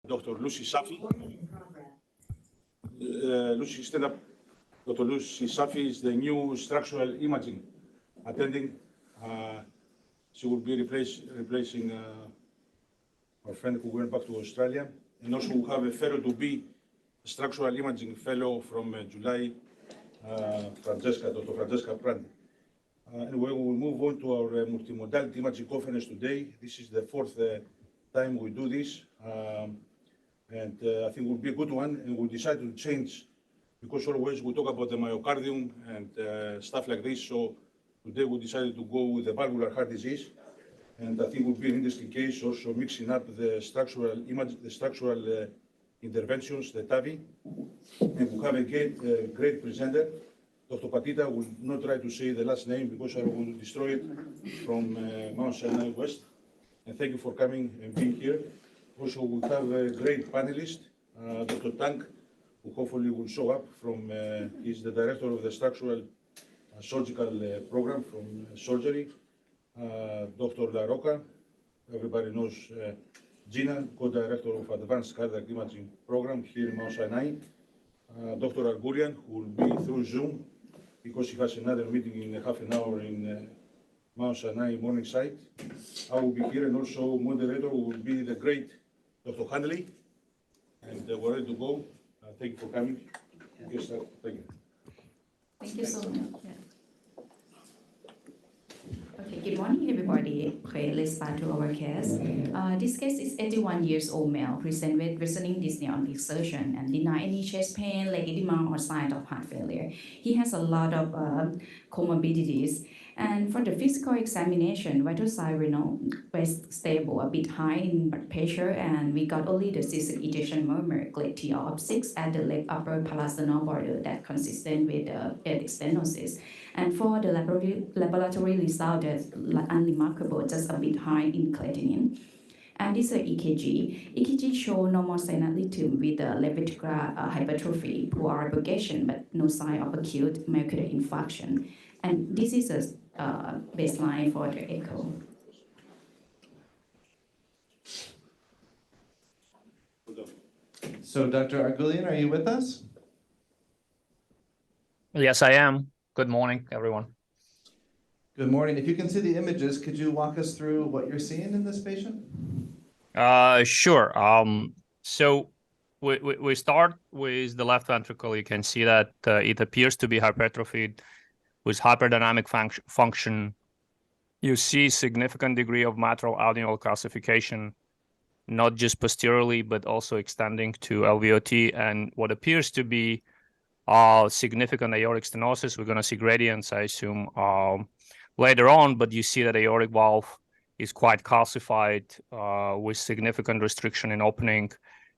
Dr. Lucy Safi. Lucy, stand up. Dr. Lucy Safi is the new structural imaging attending. She will be replacing our friend who went back to Australia. And also we have a fellow to be structural imaging fellow from July, Dr. Francesca Prandi. Anyway, we will move on to our multimodality imaging conference today. This is the fourth time we do this. And I think it will be a good one, and we decided to change because always we talk about the myocardium and stuff like this. So today we decided to go with the valvular heart disease, and I think it will be an interesting case, also mixing up the structural interventions, the TAVI. And we have a great presenter. Dr. Patita will not try to say the last name because I will destroy it from Mount Sinai West. And thank you for coming and being here. Also, we have a great panelist, Dr. Tank, who hopefully will show up from, he's the director of the structural surgical program from surgery. Dr. La Roca, everybody knows Gina, co-director of advanced cardiac imaging program here in Mount Sinai. Dr. Argulian, who will be through Zoom because he has another meeting in half an hour in Mount Sinai Morningside. I will be here, and also moderator will be the great Dr. Hanley, and we're ready to go. Thank you for coming. Yes, thank you. Thank you so much. Yeah. Okay, good morning, everybody. Okay, let's start to our case. This case is 81 years old male, present with worsening dyspnea on exertion and deny any chest pain, leg edema, or sign of heart failure. He has a lot of comorbidities. And for the physical examination, vital sign renal was stable, a bit high in blood pressure, and we got only the systolic ejection murmur, grade T of 6 at the left upper parasternal border that consistent with the aortic stenosis. And for the laboratory result, that's unremarkable, just a bit high in creatinine. And this is EKG. EKG show normal sinus rhythm with the left ventricular hypertrophy, poor propagation, but no sign of acute myocardial infarction. And this is a baseline for the echo. So, Dr. Argulian, are you with us? Yes, I am. Good morning, everyone. Good morning. If you can see the images, could you walk us through what you're seeing in this patient? Sure. So we start with the left ventricle. You can see that it appears to be hypertrophied with hyperdynamic function. You see significant degree of mitral alveolar calcification, not just posteriorly, but also extending to LVOT, and what appears to be significant aortic stenosis. We're going to see gradients, I assume, later on, but you see that aortic valve is quite calcified with significant restriction in opening,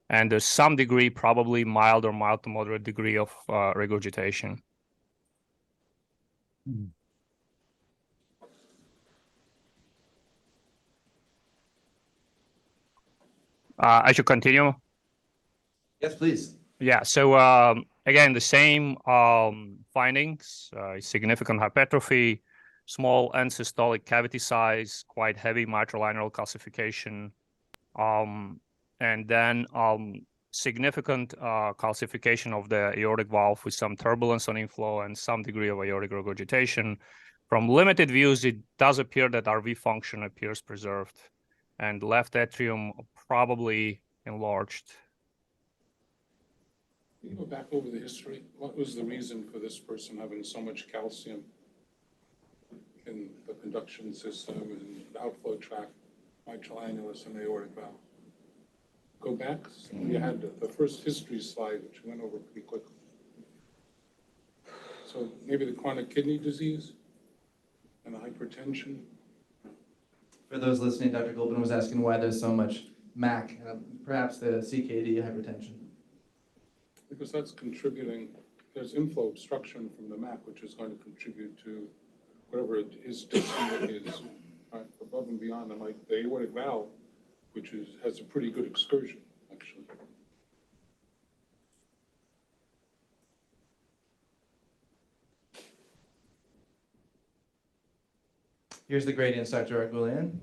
and there's some degree, probably mild or mild to moderate degree of regurgitation. I should continue? Yes, please. Yeah, so again, the same findings, significant hypertrophy, small end systolic cavity size, quite heavy mitral linear calcification, and then significant calcification of the aortic valve with some turbulence on inflow and some degree of aortic regurgitation. From limited views, it does appear that RV function appears preserved, and left atrium probably enlarged. Can you go back over the history? What was the reason for this person having so much calcium in the conduction system and the outflow tract, mitral annulus, and aortic valve? Go back. You had the first history slide, which went over pretty quickly. So maybe the chronic kidney disease and the hypertension. For those listening, Dr. Gulbin was asking why there's so much MAC, perhaps the CKD hypertension. Because that's contributing, there's inflow obstruction from the MAC, which is going to contribute to whatever his dyspnea is, right, above and beyond the aortic valve, which has a pretty good excursion, actually. Here's the gradients, Dr. Argulian.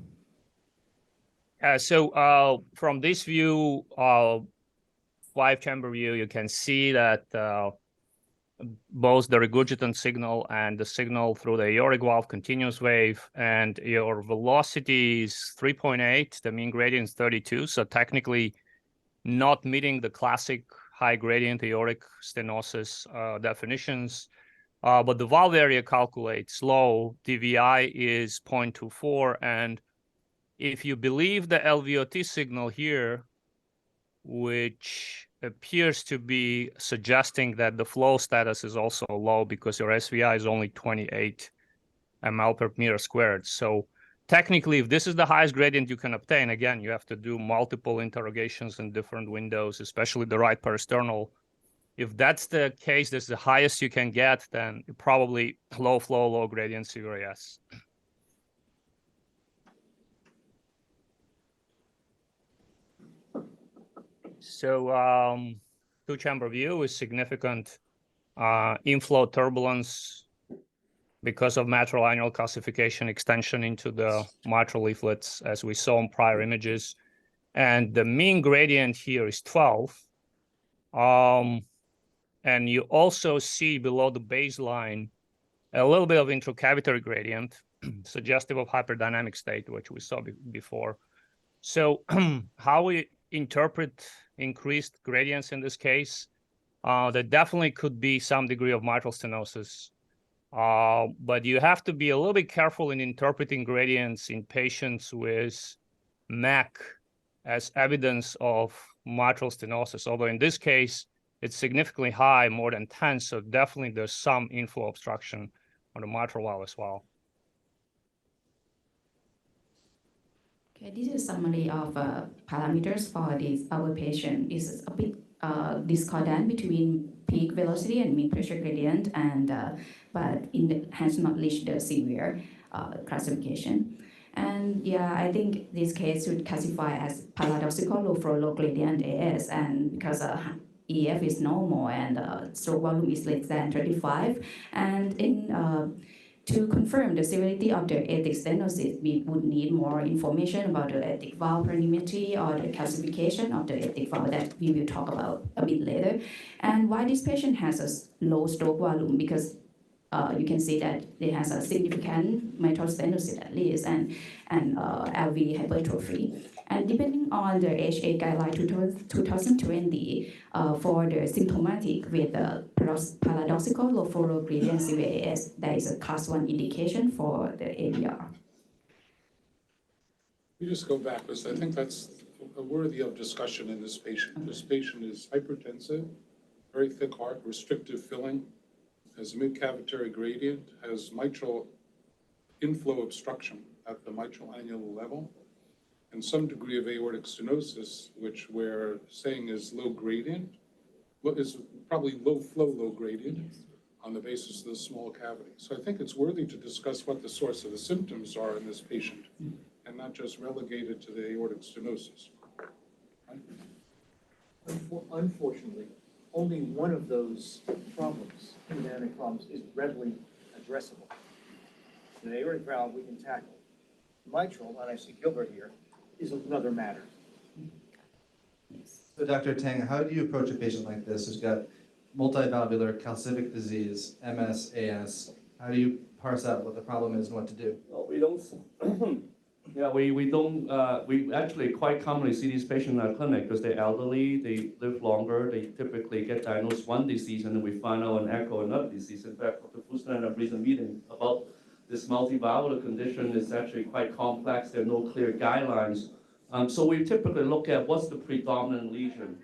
From this view, 5-chamber view, you can see that both the regurgitant signal and the signal through the aortic valve continuous wave, and your velocity is 3.8, the mean gradient is 32, so technically not meeting the classic high gradient aortic stenosis definitions. But the valve area calculates low, DVI is 0.24, and if you believe the LVOT signal here, which appears to be suggesting that the flow status is also low because your SVI is only 28 ml per meter squared. So technically, if this is the highest gradient you can obtain, again, you have to do multiple interrogations in different windows, especially the right peristernal. If that's the case, that's the highest you can get, then probably low flow, low gradient CVRS. So 2-chamber view is significant inflow turbulence because of mitral annual calcification extension into the mitral leaflets, as we saw in prior images. And the mean gradient here is 12. And you also see below the baseline a little bit of intracavitary gradient, suggestive of hyperdynamic state, which we saw before. So how we interpret increased gradients in this case, there definitely could be some degree of mitral stenosis. But you have to be a little bit careful in interpreting gradients in patients with MAC as evidence of mitral stenosis, although in this case, it's significantly high, more than 10, so definitely there's some inflow obstruction on the mitral valve as well. Okay, this is a summary of parameters for our patient. Is a bit discordant between peak velocity and mean pressure gradient, and but has not reached the severe classification. And yeah, I think this case should classify as paradoxical low flow, low gradient AS, and because EF is normal and stroke volume is less than 35, and in to confirm the severity of the aortic stenosis, we would need more information about the aortic valve perimetry or the calcification of the aortic valve that we will talk about a bit later. And why this patient has a low stroke volume, because you can see that it has a significant mitral stenosis at least and LV hypertrophy. And depending on the HA guideline 2020 for the symptomatic with paradoxical low flow low gradient CVAS, there is a class 1 indication for the AVR. You just go back, because I think that's worthy of discussion in this patient. This patient is hypertensive, very thick heart, restrictive filling, has mid-cavitary gradient, has mitral inflow obstruction at the mitral annular level, and some degree of aortic stenosis, which we're saying is low gradient, is probably low flow, low gradient on the basis of the small cavity. So I think it's worthy to discuss what the source of the symptoms are in this patient, and not just relegated to the aortic stenosis. Right? Unfortunately, only one of those problems, hemodynamic problems, is readily addressable. The aortic valve we can tackle. Mitral, and I see Gilbert here, is another matter. So Dr. Tang, how do you approach a patient like this who's got multivalvular calcific disease, MS, AS? How do you parse out what the problem is and what to do? No, we don't. Yeah, we don't. We actually quite commonly see these patients in our clinic because they're elderly, they live longer, they typically get diagnosed one disease and then we find out an echo another disease. In fact, Dr. Fuster and I have recent meeting about this multivalvular condition is actually quite complex. There are no clear guidelines. So we typically look at what's the predominant lesion,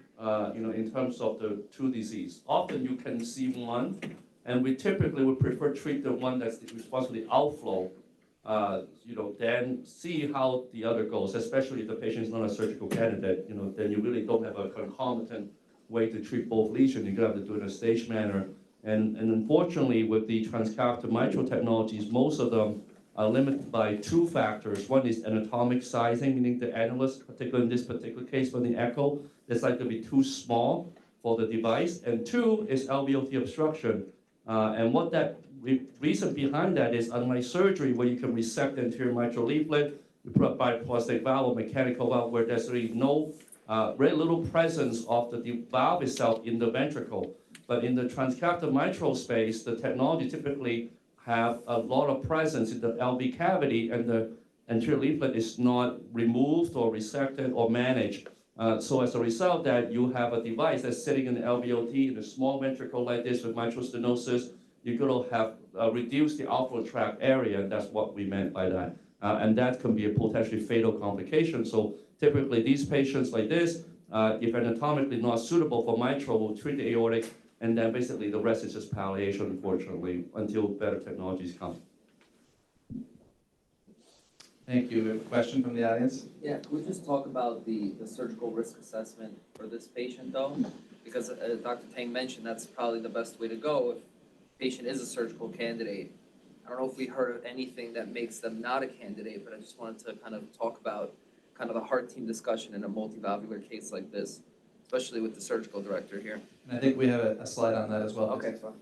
in terms of the two disease. Often you can see one, and we typically would prefer treat the one that's responsible for the outflow, then see how the other goes, especially if the patient is not a surgical candidate, then you really don't have a concomitant way to treat both lesions. You're gonna have to do it in a staged manner. And unfortunately, with the transcatheter mitral technologies, most of them are limited by two factors. One is anatomic sizing, meaning the annulus, particularly in this particular case for the echo, it's like to be too small for the device. And two is LVOT obstruction. And what that reason behind that is, unlike surgery where you can resect the anterior mitral leaflet, you put a biprosthetic valve or mechanical valve where there's really very little presence of the valve itself in the ventricle. But in the transcatheter mitral space, the technology typically have a lot of presence in the LV cavity, and the anterior leaflet is not removed or resected or managed. So as a result of that, you have a device that's sitting in the LVOT in a small ventricle like this with mitral stenosis. You're going to have reduced the outflow tract area, and that's what we meant by that. And that can be a potentially fatal complication. So typically these patients like this, if anatomically not suitable for mitral, will treat the aortic, and then basically the rest is just palliation, unfortunately, until better technologies come. Thank you. We have a question from the audience. Yeah, could we just talk about the surgical risk assessment for this patient though? Because Dr. Tang mentioned that's probably the best way to go if patient is a surgical candidate. I don't know if we heard of anything that makes them not a candidate, but I just wanted to kind of talk about kind of the heart team discussion in a multivalvular case like this, especially with the surgical director here. And I think we have a slide on that as well. Okay, fine.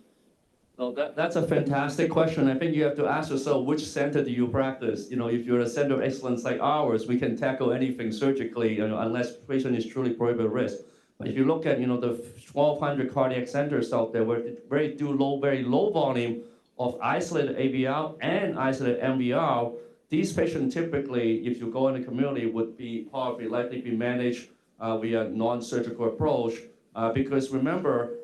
No, that's a fantastic question. I think you have to ask yourself, which center do you practice? You know, if you're a center of excellence like ours, we can tackle anything surgically, you know, unless patient is truly prohibitive risk. But if you look at, you know, the 1,200 cardiac centers out there where they do very low volume of isolated AVR and isolated MVR, these patients typically, if you go in the community, would be probably likely be managed via non-surgical approach. Because remember,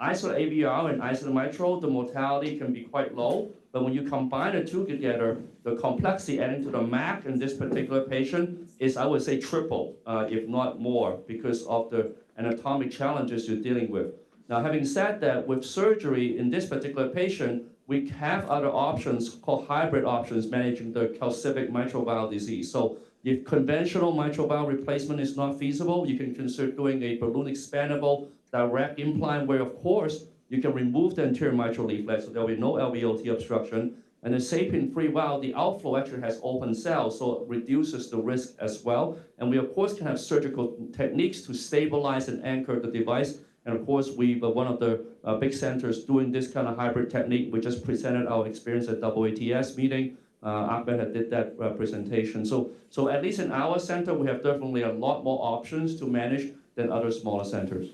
isolated AVR and isolated mitral, the mortality can be quite low, but when you combine the two together, the complexity adding to the MAC in this particular patient is, I would say, triple, if not more, because of the anatomic challenges you're dealing with. Now, having said that, with surgery in this particular patient, we have other options called hybrid options managing the calcific mitral valve disease. So if conventional mitral valve replacement is not feasible, you can consider doing a balloon expandable direct implant where, of course, you can remove the anterior mitral leaflet, so there'll be no LVOT obstruction. And the sapien-free valve, the outflow actually has open cells, so it reduces the risk as well. And we, of course, can have surgical techniques to stabilize and anchor the device. And of course, we were one of the big centers doing this kind of hybrid technique. We just presented our experience at AATS meeting. Ahmed had did that presentation. So at least in our center, we have definitely a lot more options to manage than other smaller centers.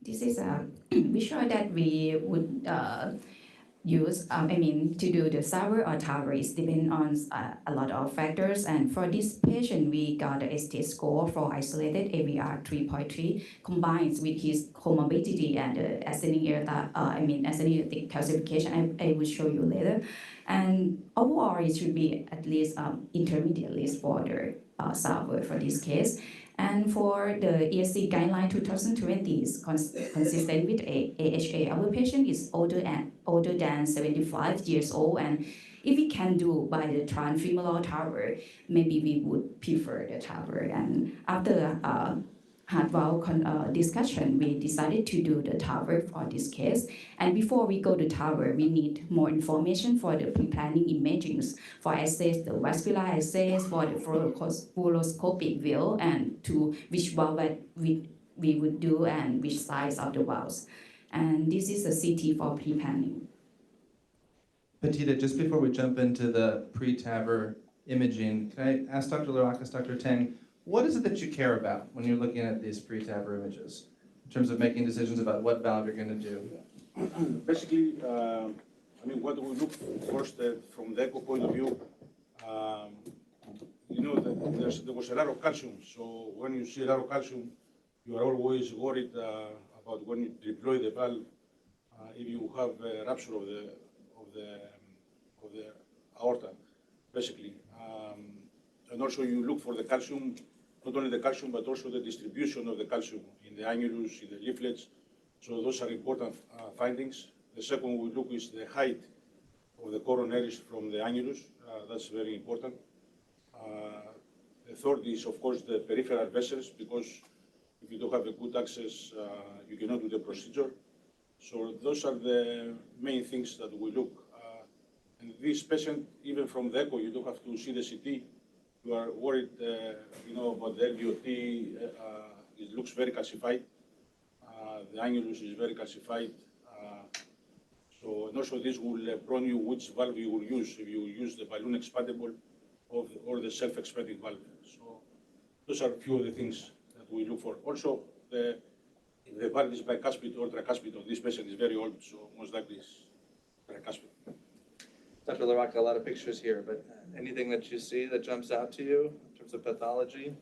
This is a visual that we would use, to do the SAVR or TAVR is depend on a lot of factors. And for this patient, we got the ST score for isolated AVR 3.3 combined with his comorbidity and ascending aortic calcification. I will show you later. And overall, it should be at least intermediate list for the SAVR for this case. And for the ESC guideline 2020 is consistent with AHA. Our patient is older than 75 years old, and if we can do by the transfemoral TAVR, maybe we would prefer the TAVR. And after heart valve discussion, we decided to do the TAVR for this case. And before we go to TAVR, we need more information for the pre-planning imagings for assess the vascular access, for the fluoroscopic view, and to which valve we would do and which size of the valves. And this is a CT for pre-planning. Petita, just before we jump into the pre-TAVR imaging, can I ask Dr. Larakas, Dr. Tang, what is it that you care about when you're looking at these pre-TAVR images in terms of making decisions about what valve you're going to do? Basically, what we look first from the echo point of view, there was a lot of calcium. So when you see a lot of calcium, you are always worried about when you deploy the valve, if you have a rupture of the aorta, basically. And also you look for the calcium, not only the calcium, but also the distribution of the calcium in the annulus, in the leaflets. So those are important findings. The second we look is the height of the coronaries from the annulus. That's very important. The third is, of course, the peripheral vessels, because if you don't have a good access, you cannot do the procedure. So those are the main things that we look. And this patient, even from the echo, you don't have to see the CT. You are worried, about the LVOT. It looks very calcified. The annulus is very calcified. So, and also this will prone you which valve you will use, if you use the balloon expandable or the self-expanding valve. So those are a few of the things that we look for. Also, if the valve is bicuspid or tricuspid, or this patient is very old, so most likely it's tricuspid. Dr. LaRocca, a lot of pictures here, but anything that you see that jumps out to you in terms of pathology?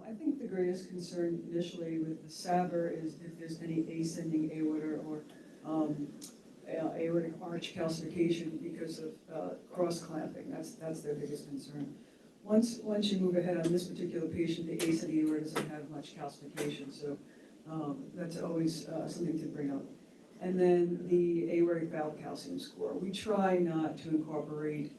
I think the greatest concern initially with the SAVR is if there's any ascending aorta or aortic arch calcification because of cross-clamping. That's their biggest concern. Once you move ahead on this particular patient, the ascending aorta doesn't have much calcification, so that's always something to bring up. And then the aortic valve calcium score. We try not to incorporate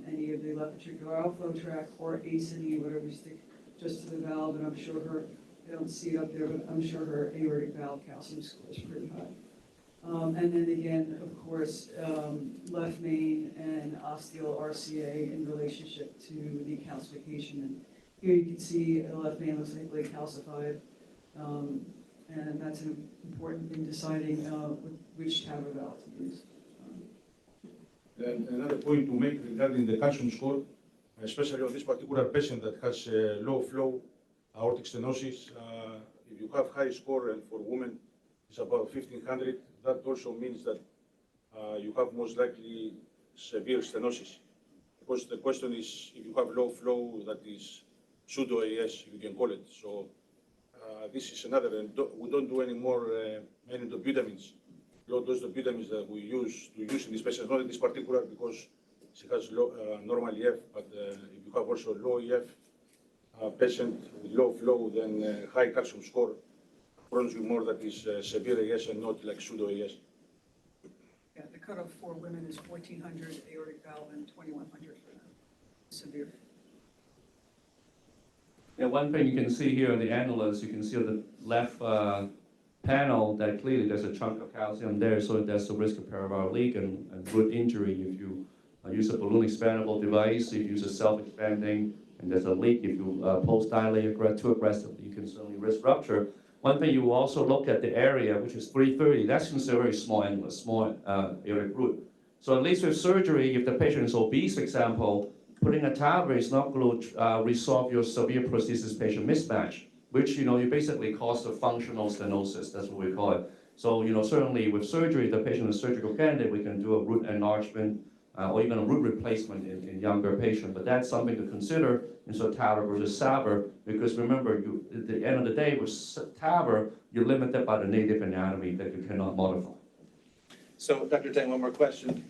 any of the left ventricular outflow tract or ascending aorta. We stick just to the valve, and I'm sure I don't see it up there, but I'm sure her aortic valve calcium score is pretty high. And then again, of course, left main and osteal RCA in relationship to the calcification. And here you can see the left main looks like calcified. And that's important in deciding which TAVR valve to use. And another point to make regarding the calcium score, especially on this particular patient that has low flow aortic stenosis, if you have high score, and for women it's about 1500, that also means that you have most likely severe stenosis. Because the question is, if you have low flow, that is pseudo-AS, you can call it. So this is another, and we don't do any more many dobutamines, low-dose dobutamines that we use in this patient, not in this particular because she has low, normal EF, but if you have also low EF patient with low flow, then high calcium score proves you more that is severe AS and not like pseudo-AS. Yeah, the cutoff for women is 1400 aortic valve and 2100 for severe. Yeah, one thing you can see here in the annulus, you can see on the left panel that clearly there's a chunk of calcium there, so there's a risk of paravalvular leak and root injury if you use a balloon expandable device, if you use a self-expanding, and there's a leak. If you post-dilate too aggressively, you can certainly risk rupture. One thing you also look at the area, which is 330, that's considered a very small annulus, small aortic root. So at least with surgery, if the patient is obese, for example, putting a TAVR is not going to resolve your severe prosthesis patient mismatch, which, you basically cause the functional stenosis, that's what we call it. So, certainly with surgery, if the patient is surgical candidate, we can do a root enlargement or even a root replacement in younger patients. But that's something to consider in TAVR versus SAVR, because remember, at the end of the day, with TAVR, you're limited by the native anatomy that you cannot modify. So, Dr. Tang, one more question.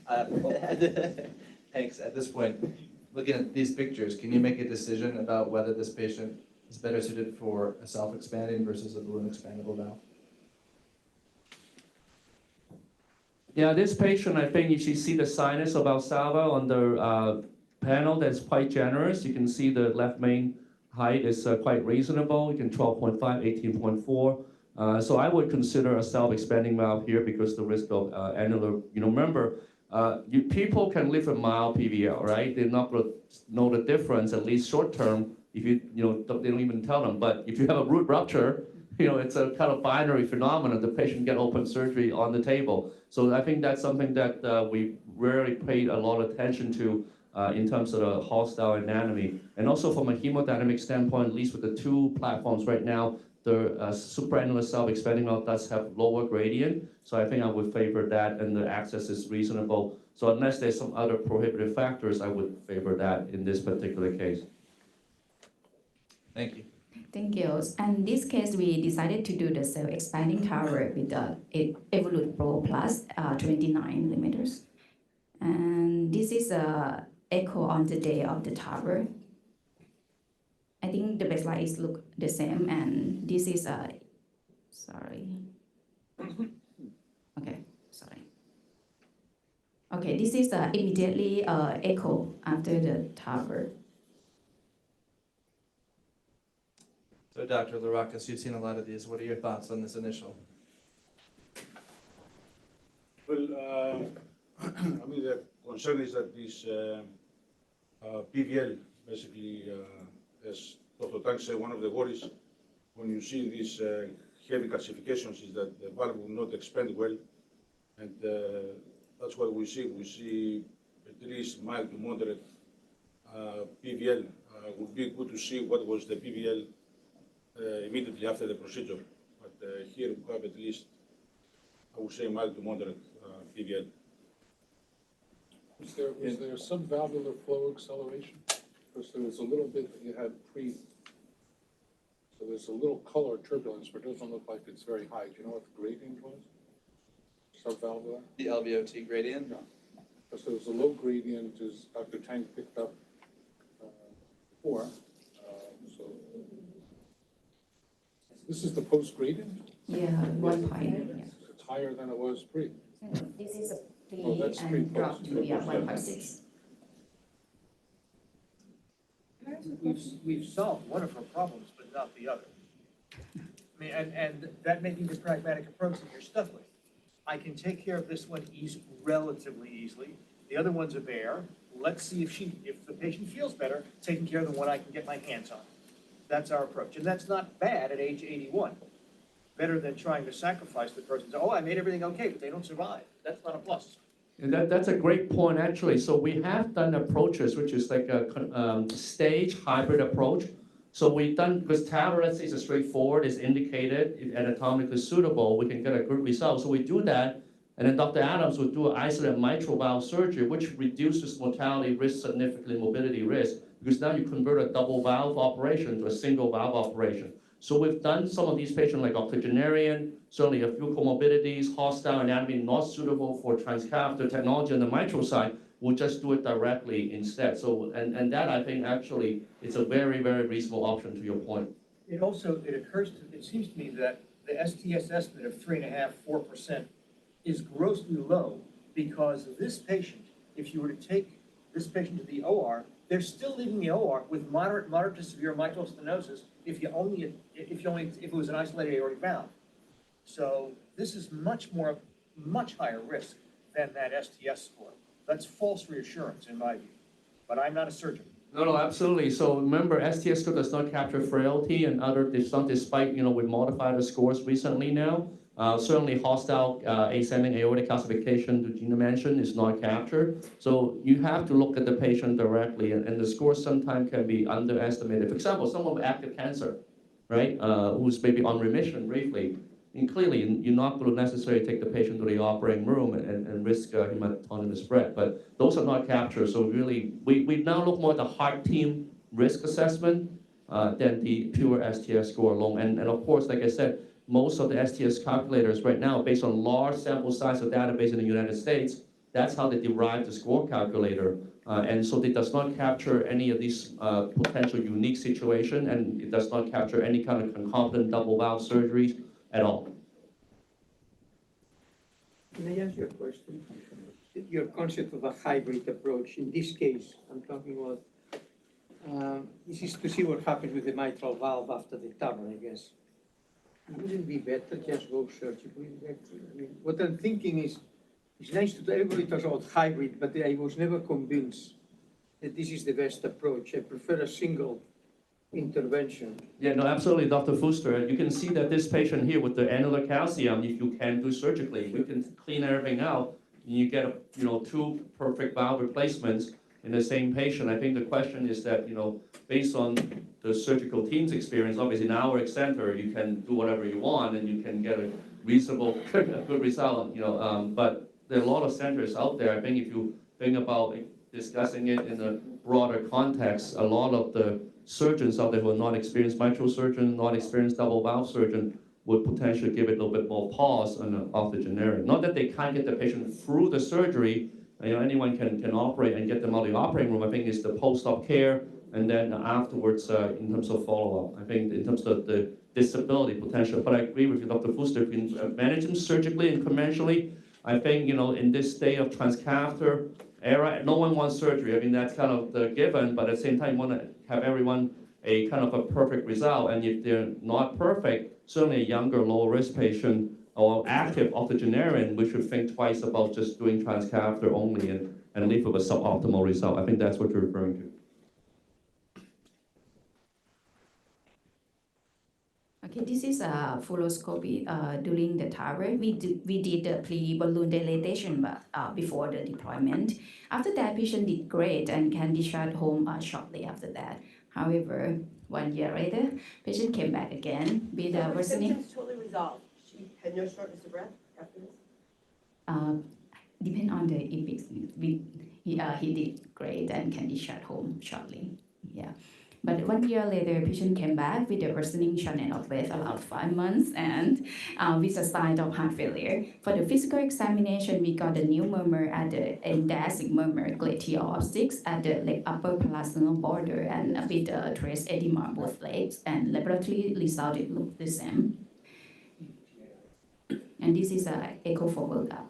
Thanks. At this point, looking at these pictures, can you make a decision about whether this patient is better suited for a self-expanding versus a balloon expandable valve? Yeah, this patient, I think you should see the sinus of Valsalva on the panel that's quite generous. You can see the left main height is quite reasonable. You can 12.5, 18.4. So I would consider a self-expanding valve here because the risk of annular, remember, people can live with mild PVL, right? They're not going to know the difference, at least short term, if they don't even tell them. But if you have a root rupture, it's a kind of binary phenomenon. The patient get open surgery on the table. So I think that's something that we rarely paid a lot of attention to in terms of the hostile anatomy. And also from a hemodynamic standpoint, at least with the two platforms right now, the supraannular self-expanding valve does have lower gradient. So I think I would favor that, and the access is reasonable. So unless there's some other prohibitive factors, I would favor that in this particular case. Thank you. Thank you. And in this case, we decided to do the self-expanding TAVR with the Evolut Pro Plus 29 millimeters. And this is a echo on the day of the TAVR. I think the baseline is look the same, and this is a, sorry. Okay, sorry. Okay, this is immediately echo after the TAVR. So, Dr. LaRocca, you've seen a lot of these. What are your thoughts on this initial? Well, I mean, the concern is that this PVL, basically, as Dr. Tang said, one of the worries when you see these heavy calcifications is that the valve will not expand well, and that's what we see. We see at least mild to moderate PVL. Would be good to see what was the PVL immediately after the procedure. But here we have at least, I would say, mild to moderate PVL. Was there subvalvular flow acceleration? Because there was a little bit that you had so there's a little color turbulence, but it doesn't look like it's very high. Do you know what the gradient was? Subvalvular? The LVOT gradient? Because there was a low gradient, as Dr. Tang picked up before. So this is the post gradient? Yeah, 1 point. Yeah. It's higher than it was pre. This is a Oh, that's and drop pre-post. to 1.6. We've solved one of her problems, but not the other. I mean, and that may be the pragmatic approach that you're stuck with. I can take care of this one relatively easily. The other one's a bear. Let's see if the patient feels better, taking care of the one I can get my hands on. That's our approach, and that's not bad at age 81. Better than trying to sacrifice the person. Oh, I made everything okay, but they don't survive. That's not a plus. And that's a great point, actually. So we have done approaches, which is like a stage hybrid approach. So we've done, because TAVR, let's say, is straightforward, is indicated, if anatomically suitable, we can get a good result. So we do that, and then Dr. Adams would do an isolated mitral valve surgery, which reduces mortality risk significantly, morbidity risk, because now you convert a double valve operation to a single valve operation. So we've done some of these patients like octogenarian, certainly a few comorbidities, hostile anatomy not suitable for transcatheter technology on the mitral side. We'll just do it directly instead. So, and that I think actually it's a very, very reasonable option to your point. It seems to me that the STS estimate of 3.5%, 4% is grossly low because this patient, if you were to take this patient to the OR, they're still leaving the OR with moderate to severe mitral stenosis if it was an isolated aortic valve. So this is much higher risk than that STS score. That's false reassurance in my view, but I'm not a surgeon. No, absolutely. So remember, STS score does not capture frailty and other, despite, we modified the scores recently now. Certainly hostile ascending aortic calcification, that Gina mentioned, is not captured. So you have to look at the patient directly, and the score sometimes can be underestimated. For example, someone with active cancer, right, who's maybe on remission briefly, and clearly you're not going to necessarily take the patient to the operating room and risk hematogenous spread, but those are not captured. So really, we now look more at the heart team risk assessment than the pure STS score alone. And of course, like I said, most of the STS calculators right now, based on large sample size of database in the United States, that's how they derive the score calculator. And so it does not capture any of these potential unique situation, and it does not capture any kind of concomitant double valve surgeries at all. Can I ask you a question? Your concept of a hybrid approach, in this case, I'm talking about, this is to see what happens with the mitral valve after the TAVR, I guess. Wouldn't it be better just go surgically? I mean, what I'm thinking is, it's nice to, everybody talks about hybrid, but I was never convinced that this is the best approach. I prefer a single intervention. Yeah, no, absolutely, Dr. Fuster. You can see that this patient here with the annular calcium, if you can do surgically, we can clean everything out, and you get, 2 perfect valve replacements in the same patient. I think the question is that, based on the surgical team's experience, obviously in our center, you can do whatever you want, and you can get a reasonable, good result, but there are a lot of centers out there. I think if you think about discussing it in a broader context, a lot of the surgeons out there who are not experienced mitral surgeon, not experienced double valve surgeon, would potentially give it a little bit more pause off the generic. Not that they can't get the patient through the surgery, anyone can operate and get them out of the operating room. I think it's the post-op care, and then afterwards, in terms of follow-up. I think in terms of the disability potential, but I agree with you, Dr. Fuster, if you can manage them surgically and conventionally, I think, in this day of transcatheter era, no one wants surgery. I mean, that's kind of the given, but at the same time, you want to have everyone a kind of a perfect result, and if they're not perfect, certainly a younger, low-risk patient or active octogenarian, we should think twice about just doing transcatheter only and leave with a suboptimal result. I think that's what you're referring to. Okay, this is a fluoroscopy during the TAVR. We did the pre-balloon dilatation before the deployment. After that, patient did great and can discharge home shortly after that. However, 1 year later, patient came back again with So her worsening. symptoms totally resolved. She had no shortness of breath after this? Depend on the epics. He did great and can discharge home shortly. Yeah. But 1 year later, patient came back with a worsening shortness of breath around 5 months and with a sign of heart failure. For the physical examination, we got a new murmur at the endasic murmur, grade TL of 6 at the upper palatal border and a bit trace edema on both legs, and laboratory result it looked the same. And this is a echo for workup.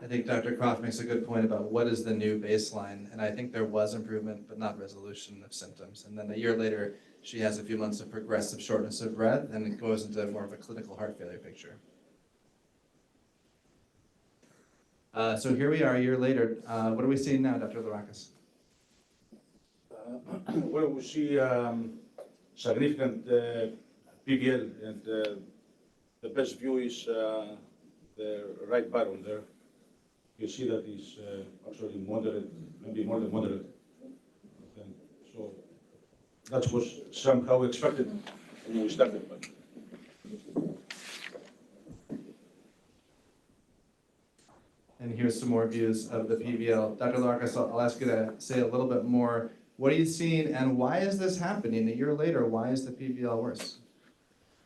I think Dr. Croft makes a good point about what is the new baseline, and I think there was improvement, but not resolution of symptoms. And then a year later, she has a few months of progressive shortness of breath, and it goes into more of a clinical heart failure picture. So here we are a year later. What are we seeing now, Dr. Larakis? Well, we see significant PVL, and the best view is the right bottom there. You see that is actually moderate, maybe more than moderate. And so that was somehow expected when we started. But And here's some more views of the PVL. Dr. Larakis, I'll ask you to say a little bit more. What are you seeing, and why is this happening? A year later, why is the PVL worse?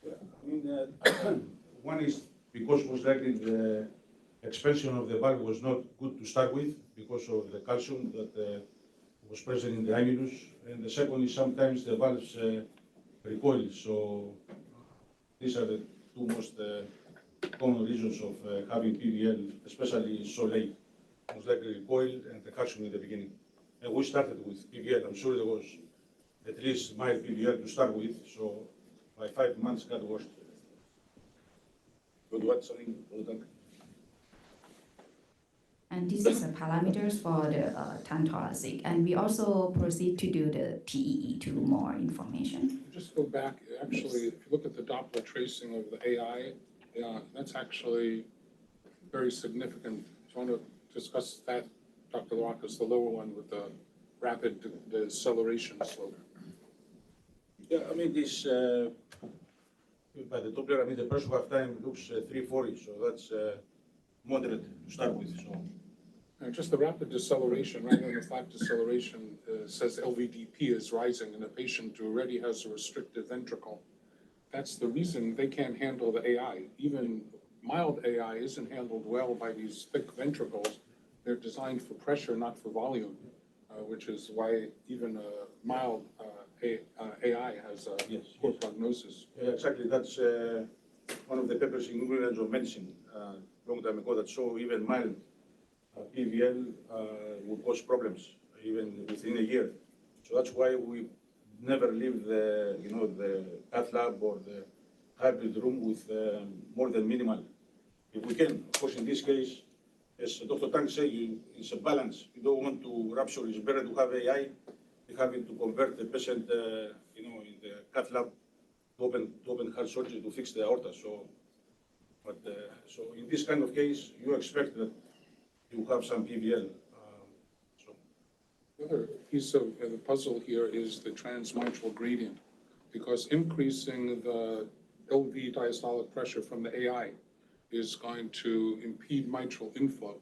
I mean, one is because most likely the expansion of the valve was not good to start with because of the calcium that was present in the annulus. And the second is sometimes the valves recoil. So these are the two most common reasons of having PVL, especially so late. Most likely recoil and the calcium in the beginning. And we started with PVL. I'm sure there was at least mild PVL to start with. So by 5 months got worse. Good what, something? And this is the parameters for the thoracic. And we also proceed to do the TEE to more information. Just go back, actually, if you look at the Doppler tracing of the AI, that's actually very significant. Do you want to discuss that, Dr. Larakis, the lower one with the rapid deceleration slope? Yeah, I mean, this, by the Doppler, I mean, the first half time looks 340, so that's moderate to start with, so. Just the rapid deceleration, right on the flat deceleration says LVDP is rising in a patient who already has a restrictive ventricle. That's the reason they can't handle the AI. Even mild AI isn't handled well by these thick ventricles. They're designed for pressure, not for volume, which is why even a mild AI has a poor prognosis. Yeah, exactly, that's one of the papers in England of medicine long time ago that show even mild PVL will cause problems even within a year. So that's why we never leave the, the cath lab or the hybrid room with more than minimal. If we can, of course, in this case, as Dr. Tang said, it's a balance. You don't want to rupture. It's better to have AI than having to convert the patient, in the cath lab to open heart surgery to fix the aorta. So in this kind of case, you expect that you have some PVL. The other piece of the puzzle here is the transmitral gradient, because increasing the LV diastolic pressure from the AI is going to impede mitral inflow.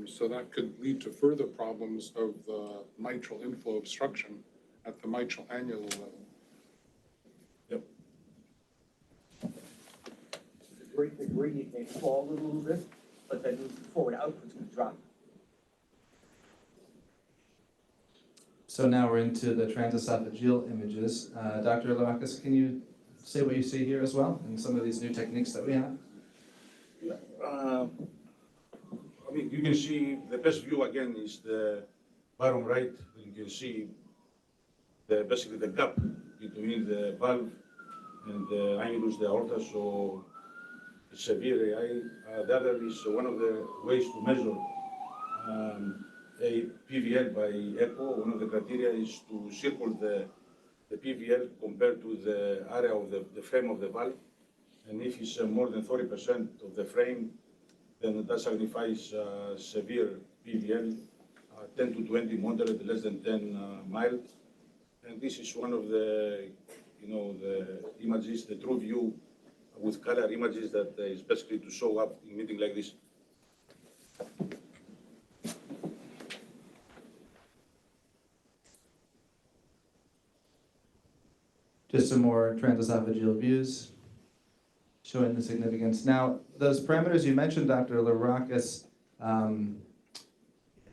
So that could lead to further problems of the mitral inflow obstruction at the mitral annular level. Yep. The gradient may fall a little bit, but then the forward output's going to drop. So now we're into the transesophageal images. Dr. Larakis, can you say what you see here as well, and some of these new techniques that we have? Yeah. I mean, you can see the best view again is the bottom right. You can see basically the gap between the valve and the annulus, the aorta. So severe AI. The other is one of the ways to measure a PVL by echo, one of the criteria is to circle the PVL compared to the area of the frame of the valve. And if it's more than 30% of the frame, then that signifies severe PVL, 10 to 20, moderate, less than 10, mild. And this is one of the, the images, the true view with color images that is basically to show up in meeting like this. Just some more transesophageal views showing the significance. Now, those parameters you mentioned, Dr. Larakis,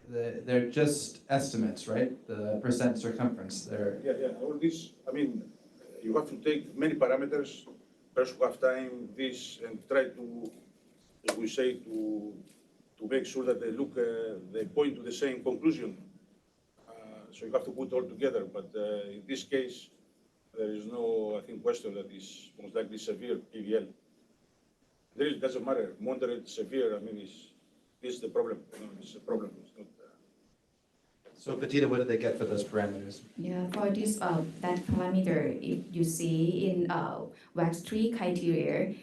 they're just estimates, right? The percent circumference. Yeah. All this, you have to take many parameters, first half time, this, and try to, as we say, to make sure that they point to the same conclusion. So you have to put all together, but in this case, there is no, I think, question that is most likely severe PVL. It doesn't matter, moderate, severe, it's the problem. It's a problem. It's not, So, Petita, what did they get for those parameters? Yeah, for this that parameter, if you see in WAX 3 criteria,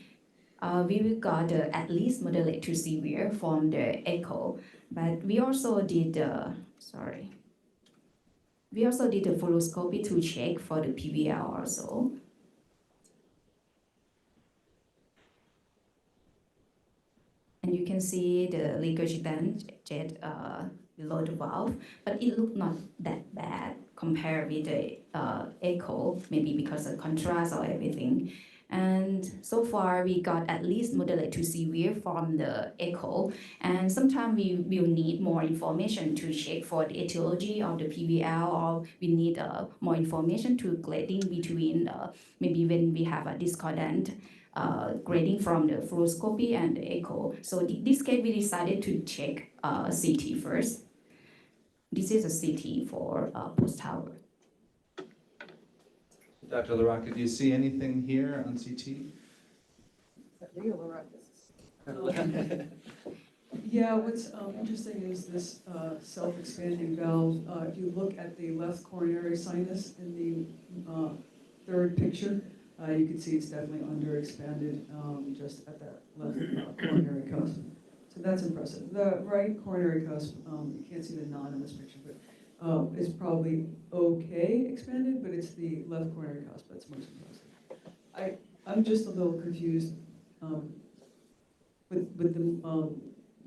we will got at least moderate to severe from the echo, but we also did we also did a fluoroscopy to check for the PVL also. And you can see the regurgitant jet below the valve, but it looked not that bad compared with the echo, maybe because of contrast or everything. And so far, we got at least moderate to severe from the echo. And sometimes we will need more information to check for the etiology of the PVL, or we need more information to grading between maybe when we have a discordant grading from the fluoroscopy and the echo. So in this case, we decided to check CT first. This is a CT for post-tower. Dr. Larocca, do you see anything here on CT? Yeah, what's interesting is this self-expanding valve. If you look at the left coronary sinus in the third picture, you can see it's definitely underexpanded just at that left coronary cusp. So that's impressive. The right coronary cusp, you can't see the knot in this picture, but is probably okay expanded, but it's the left coronary cusp that's most impressive. I'm just a little confused with the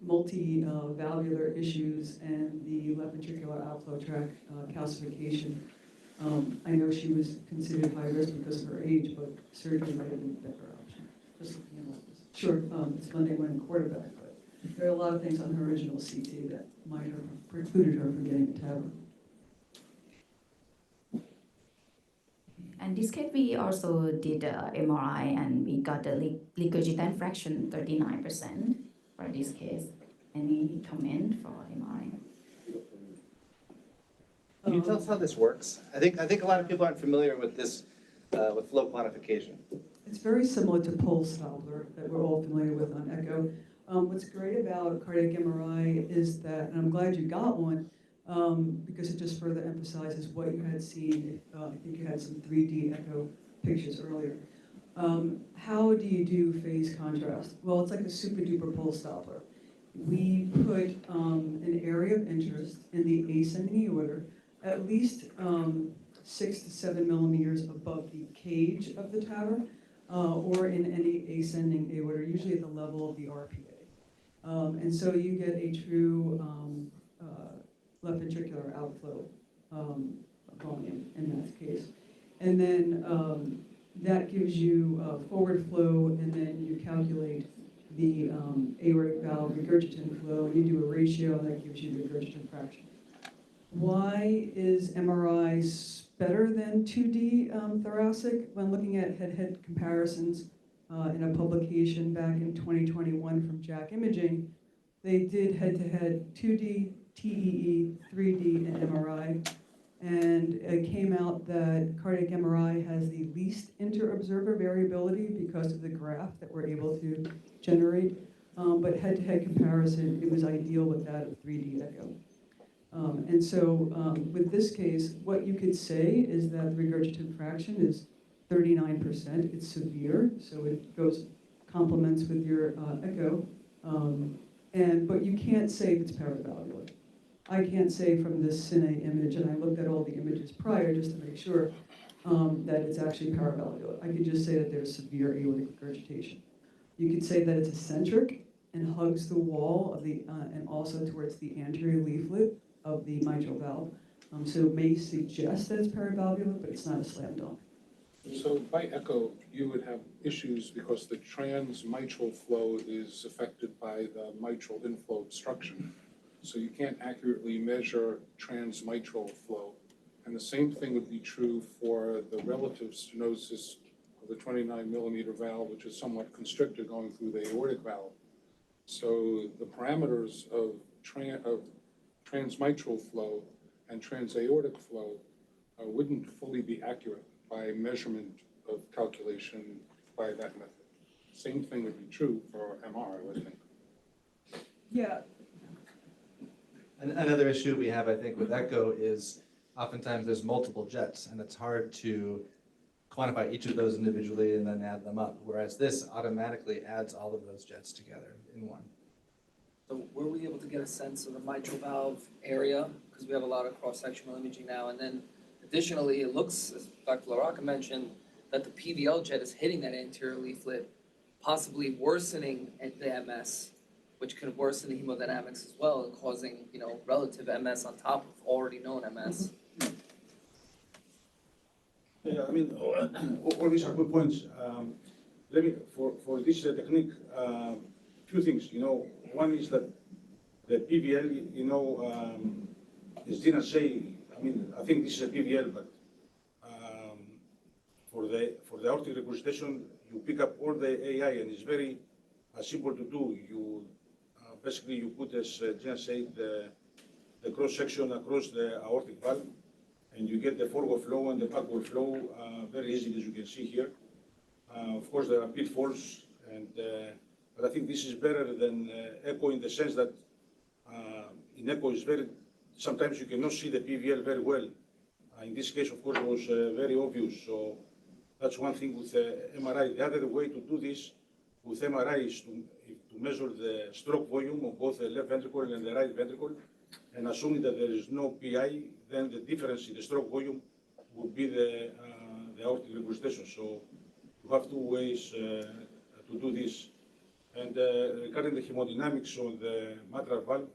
multi-valvular issues and the left ventricular outflow tract calcification. I know she was considered high risk because of her age, but surgery might have been a better option. Just looking at all this. Sure, it's Monday morning quarterback, but there are a lot of things on her original CT that might have precluded her from getting a TAVR. And this case, we also did MRI, and we got the regurgitant fraction 39% for this case. Any comment for MRI? Can you tell us how this works? I think a lot of people aren't familiar with this, with flow quantification. It's very similar to pulse Doppler that we're all familiar with on echo. What's great about cardiac MRI is that, and I'm glad you got one, because it just further emphasizes what you had seen. I think you had some 3D echo pictures earlier. How do you do phase contrast? Well, it's like a super duper pulse Doppler. We put an area of interest in the ascending aorta, at least 6 to 7 millimeters above the cage of the TAVR, or in any ascending aorta, usually at the level of the RPA. And so you get a true left ventricular outflow volume in that case. And then that gives you forward flow, and then you calculate the aortic valve regurgitant flow, and you do a ratio, and that gives you the regurgitant fraction. Why is MRI better than 2D thoracic? When looking at head-to-head comparisons in a publication back in 2021 from JACC Imaging, they did head-to-head 2D, TEE, 3D, and MRI. And it came out that cardiac MRI has the least inter-observer variability because of the graph that we're able to generate. But head-to-head comparison, it was ideal with that of 3D echo. And so with this case, what you could say is that the regurgitative fraction is 39%. It's severe, so it complements with your echo. But you can't say if it's paravalvular. I can't say from this cine image, and I looked at all the images prior just to make sure that it's actually paravalvular. I could just say that there's severe aortic regurgitation. You could say that it's eccentric and hugs the wall of the, and also towards the anterior leaflet of the mitral valve. So it may suggest that it's paravalvular, but it's not a slam dunk. So by echo, you would have issues because the transmitral flow is affected by the mitral inflow obstruction. So you can't accurately measure transmitral flow. And the same thing would be true for the relative stenosis of the 29 millimeter valve, which is somewhat constricted going through the aortic valve. So the parameters of transmitral flow and transaortic flow wouldn't fully be accurate by measurement of calculation by that method. Same thing would be true for MR, I would think. Yeah. Another issue we have, I think, with echo is oftentimes there's multiple jets, and it's hard to quantify each of those individually and then add them up, whereas this automatically adds all of those jets together in one. So were we able to get a sense of the mitral valve area? Because we have a lot of cross-sectional imaging now. And then additionally, it looks, as Dr. LaRocca mentioned, that the PVL jet is hitting that anterior leaflet, possibly worsening the MS, which could worsen the hemodynamics as well and causing, relative MS on top of already known MS. Yeah, I mean, all these are good points. Let me, for this technique, few things. One is that the PVL, as Dina say, I mean, I think this is a PVL, but for the aortic regurgitation, you pick up all the AI, and it's very simple to do. You basically you put, as Dina said, the cross section across the aortic valve, and you get the forward flow and the backward flow very easily, as you can see here. Of course, there are pitfalls, but I think this is better than echo in the sense that in echo is sometimes you cannot see the PVL very well. In this case, of course, it was very obvious. So that's one thing with MRI. The other way to do this with MRI is to measure the stroke volume of both the left ventricle and the right ventricle. And assuming that there is no PI, then the difference in the stroke volume would be the aortic regurgitation. So you have two ways to do this. And regarding the hemodynamics of the mitral valve,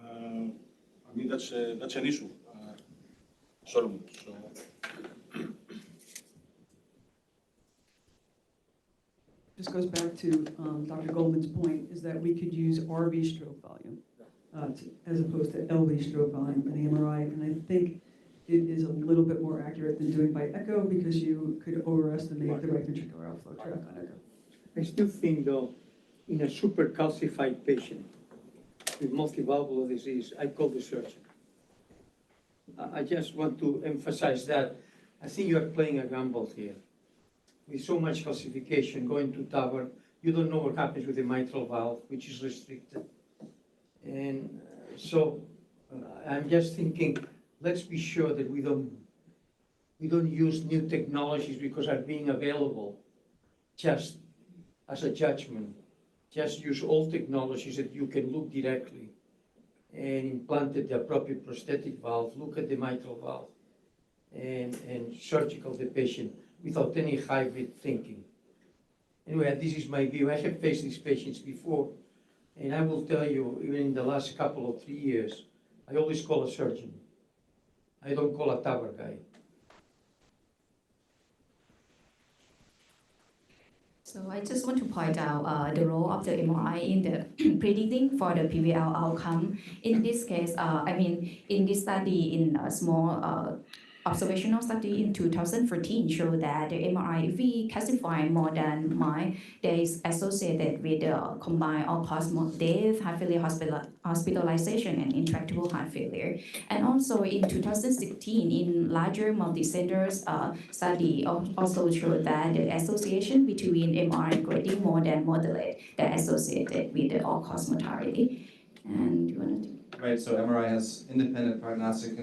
I mean, that's an issue, Solomon. So. This goes back to Dr. Goldman's point, is that we could use RV stroke volume as opposed to LV stroke volume in the MRI. And I think it is a little bit more accurate than doing by echo because you could overestimate the right ventricular outflow tract on echo. I still think, though, in a super calcified patient with multivalvular disease, I call the surgeon. I just want to emphasize that. I think you are playing a gamble here. With so much calcification going to TAVR, you don't know what happens with the mitral valve, which is restricted. And so I'm just thinking, let's be sure that we don't use new technologies because are being available just as a judgment. Just use old technologies that you can look directly and implant the appropriate prosthetic valve, look at the mitral valve, and surgical the patient without any hybrid thinking. Anyway, this is my view. I have faced these patients before, and I will tell you, even in the last couple of 3 years, I always call a surgeon. I don't call a TAVR guy. So I just want to point out the role of the MRI in the predicting for the PVL outcome. In this case, in this study, in a small observational study in 2014 showed that the MRI, if we classify more than mine, there is associated with combined all-cause death, heart failure, hospitalization, and intractable heart failure. And also in 2016, in larger multi-centers study also showed that the association between MRI grading more than moderate that associated with the all-cause mortality. And you want to? right? So MRI has independent prognostic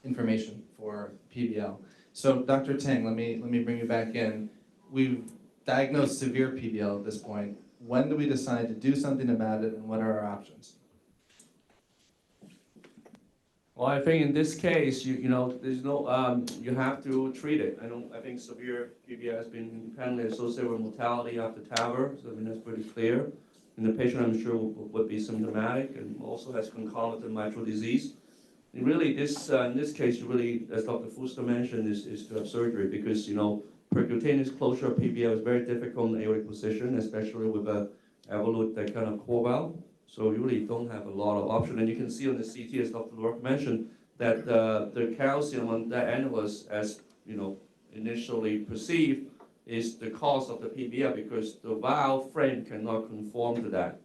information for PBL. So Dr. Tang, let me bring you back in. We've diagnosed severe PBL at this point. When do we decide to do something about it, and what are our options? Well, I think in this case, you know, there's no, you have to treat it. I think severe PBL has been independently associated with mortality after TAVR, so I mean, that's pretty clear. And the patient, I'm sure, would be symptomatic and also has concomitant mitral disease. And really, this, in this case, really, as Dr. Fuster mentioned, is to have surgery because, you know, percutaneous closure of PBL is very difficult in the aortic position, especially with a evolute that kind of core valve. So you really don't have a lot of option. And you can see on the CT, as Dr. Lork mentioned, that the calcium on that annulus, as you know, initially perceived, is the cause of the PBL because the valve frame cannot conform to that.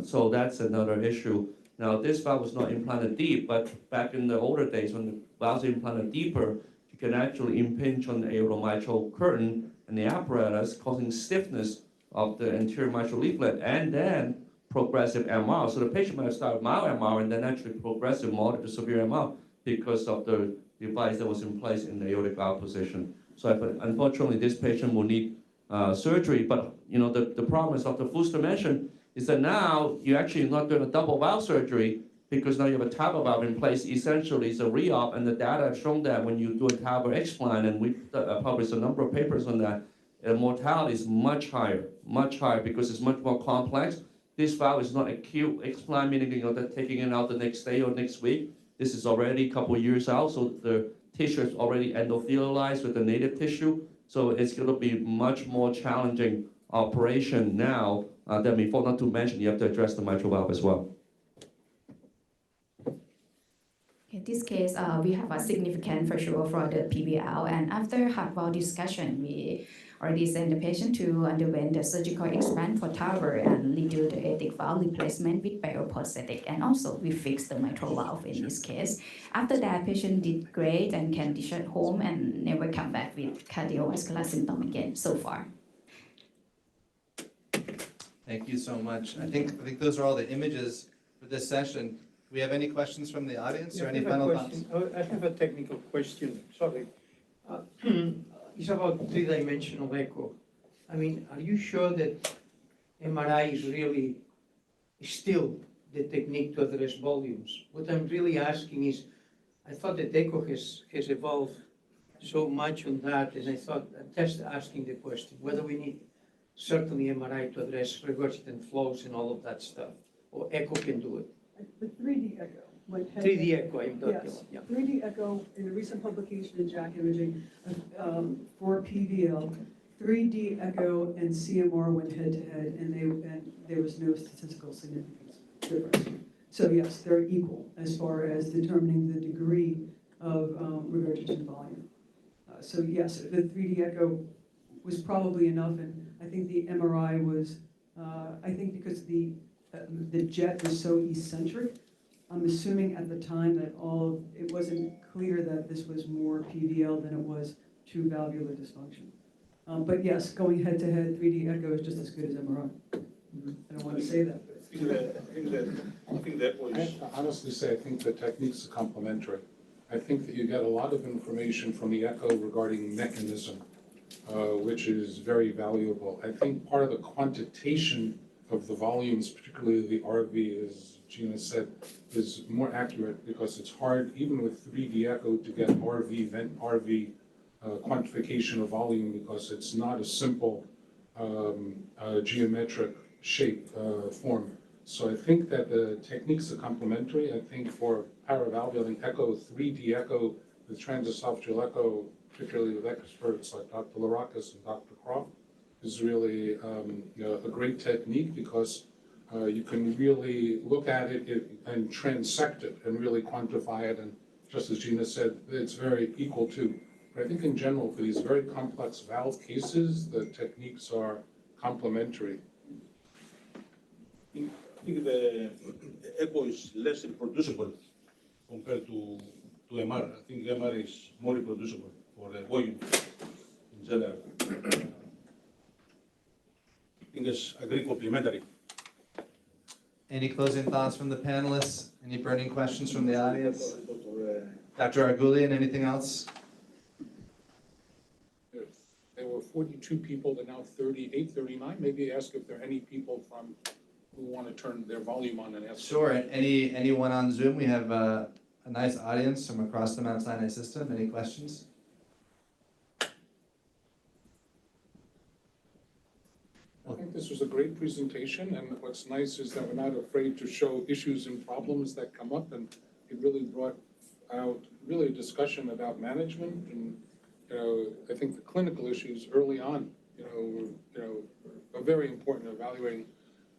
So that's another issue. Now, this valve was not implanted deep, but back in the older days when the valves are implanted deeper, you can actually impinge on the aortomitral curtain and the apparatus, causing stiffness of the anterior mitral leaflet, and then progressive MR. So the patient might start mild MR and then actually progressive moderate to severe MR because of the device that was in place in the aortic valve position. So unfortunately, this patient will need surgery. But you know, the problem, as Dr. Fuster mentioned, is that now you're actually not doing a double valve surgery because now you have a TAVR valve in place. Essentially, it's a re-op, and the data have shown that when you do a TAVR explant, and we've published a number of papers on that, mortality is much higher because it's much more complex. This valve is not acute explant, meaning you know that taking it out the next day or next week. This is already a couple of years out, so the tissue is already endothelialized with the native tissue. So it's going to be much more challenging operation now than before. Not to mention you have to address the mitral valve as well. In this case, we have a significant for sure for the PBL, and after heart valve discussion, we already sent the patient to underwent the surgical explant for TAVR and redo the aortic valve replacement with bioprosthetic, and also we fixed the mitral valve in this case. After that, patient did great and can discharge home and never come back with cardiovascular symptom again so far. Thank you so much. I think those are all the images for this session. Do we have any questions from the audience or any final thoughts? I have a technical question, sorry. It's about three-dimensional echo. I mean, are you sure that MRI is really still the technique to address volumes? What I'm really asking is, I thought that echo has evolved so much on that, and I thought, I'm just asking the question, whether we need certainly MRI to address regurgitant flows and all of that stuff, or echo can do it. The 3D echo went head. 3D echo, I'm talking Yes, about, yeah. 3D echo in a recent publication in JACC Imaging for PBL, 3D echo and CMR went head to head, and there was no statistical significance difference. So yes, they're equal as far as determining the degree of regurgitant volume. So yes, the 3D echo was probably enough, and I think the MRI was, I think because the jet was so eccentric, I'm assuming at the time that it wasn't clear that this was more PVL than it was true valvular dysfunction. But yes, going head to head, 3D echo is just as good as MRI. I don't want to say that, but I think that was. I honestly say, I think the techniques are complementary. I think that you get a lot of information from the echo regarding mechanism, which is very valuable. I think part of the quantitation of the volumes, particularly the RV, as Gina said, is more accurate because it's hard, even with 3D echo, to get RV quantification of volume because it's not a simple geometric shape form. So I think that the techniques are complementary. I think for paravalvular echo, 3D echo, the transesophageal echo, particularly with experts like Dr. Larakis and Dr. Croft, is really a great technique because you can really look at it and transect it and really quantify it. And just as Gina said, it's very equal to. But I think in general, for these very complex valve cases, the techniques are complementary. I think the echo is less reproducible compared to MR. I think MR is more reproducible for the volume in general. I think it's a great complementary. Any closing thoughts from the panelists? Any burning questions from the audience? Dr. Argulian, anything else? There were 42 people, they're now 38, 39. Maybe ask if there are any people who want to turn their volume on and ask. Sure. Anyone on Zoom? We have a nice audience from across the Mount Sinai system. Any questions? I think this was a great presentation, and what's nice is that we're not afraid to show issues and problems that come up, and it really brought out really a discussion about management, and I think the clinical issues early on, are very important in evaluating.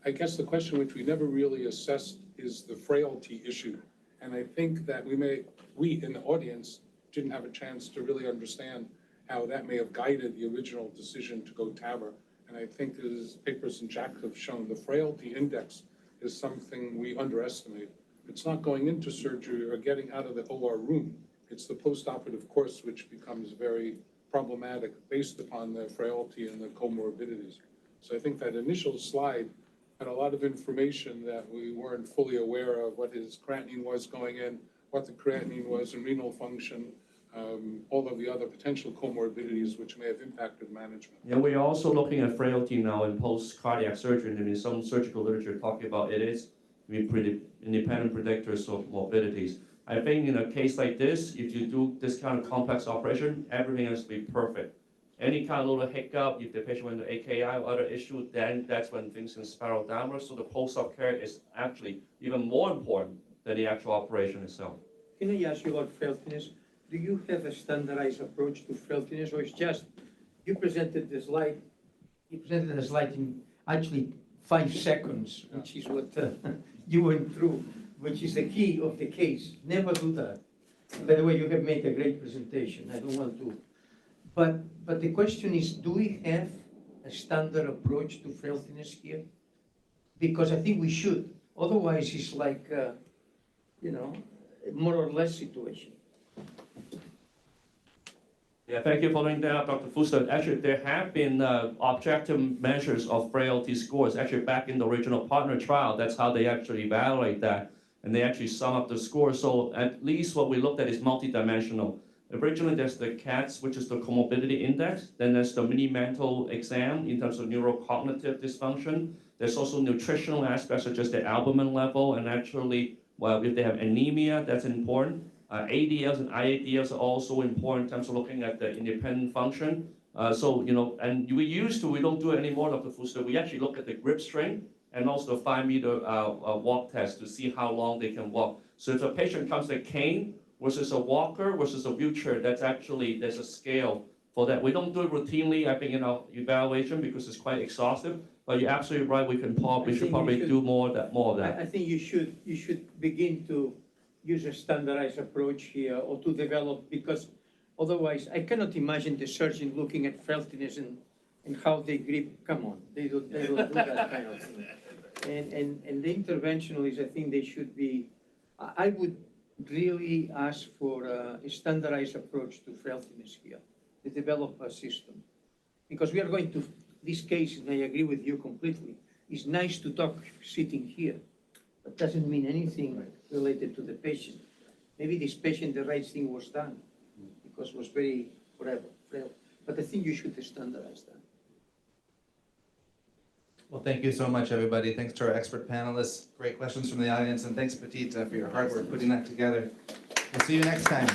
I guess the question which we never really assessed is the frailty issue, and I think that we in the audience didn't have a chance to really understand how that may have guided the original decision to go TAVR. And I think as papers and Jack have shown, the frailty index is something we underestimate. It's not going into surgery or getting out of the OR room. It's the postoperative course which becomes very problematic based upon the frailty and the comorbidities. So I think that initial slide had a lot of information that we weren't fully aware of, what his creatinine was going in, what the creatinine was in renal function, all of the other potential comorbidities which may have impacted management. And we're also looking at frailty now in post-cardiac surgery, and in some surgical literature talking about it is pretty independent predictors of morbidities. I think in a case like this, if you do this kind of complex operation, everything has to be perfect. Any kind of little hiccup, if the patient went to AKI or other issue, then that's when things can spiral downwards. So the post-op care is actually even more important than the actual operation itself. Can I ask you about frailtiness? Do you have a standardized approach to frailtiness, or it's just, you presented the slide in actually 5 seconds, which is what you went through, which is the key of the case. Never do that. By the way, you have made a great presentation. I don't want to. But the question is, do we have a standard approach to frailtiness here? Because I think we should. Otherwise, it's like, a more or less situation. Yeah, thank you for bringing that up, Dr. Fuster. Actually, there have been objective measures of frailty scores. Actually, back in the original partner trial, that's how they actually evaluate that. And they actually sum up the scores. So at least what we looked at is multidimensional. Originally, there's the CATS, which is the comorbidity index. Then there's the mini mental exam in terms of neurocognitive dysfunction. There's also nutritional aspects such as the albumin level. And actually, well, if they have anemia, that's important. ADLs and IADLs are also important in terms of looking at the independent function. And we don't do it anymore, Dr. Fuster. We actually look at the grip strength and also the 5-meter walk test to see how long they can walk. So if a patient comes with a cane versus a walker versus a wheelchair, there's a scale for that. We don't do it routinely, I think, in our evaluation because it's quite exhaustive. But you're absolutely right. We should probably do more of that. I think you should begin to use a standardized approach here, or to develop, because otherwise I cannot imagine the surgeon looking at frailtiness and how they grip. Come on, they don't do that kind of thing. And the interventionalists, I think they should be. I would really ask for a standardized approach to frailtiness here, to develop a system, because we are going to this case, and I agree with you completely. It's nice to talk sitting here, but doesn't mean anything related to the patient. Maybe this patient, the right thing was done because it was very frail. But I think you should standardize that. Well, thank you so much, everybody. Thanks to our expert panelists. Great questions from the audience. And thanks, Petit, for your hard work putting that together. We'll see you next time.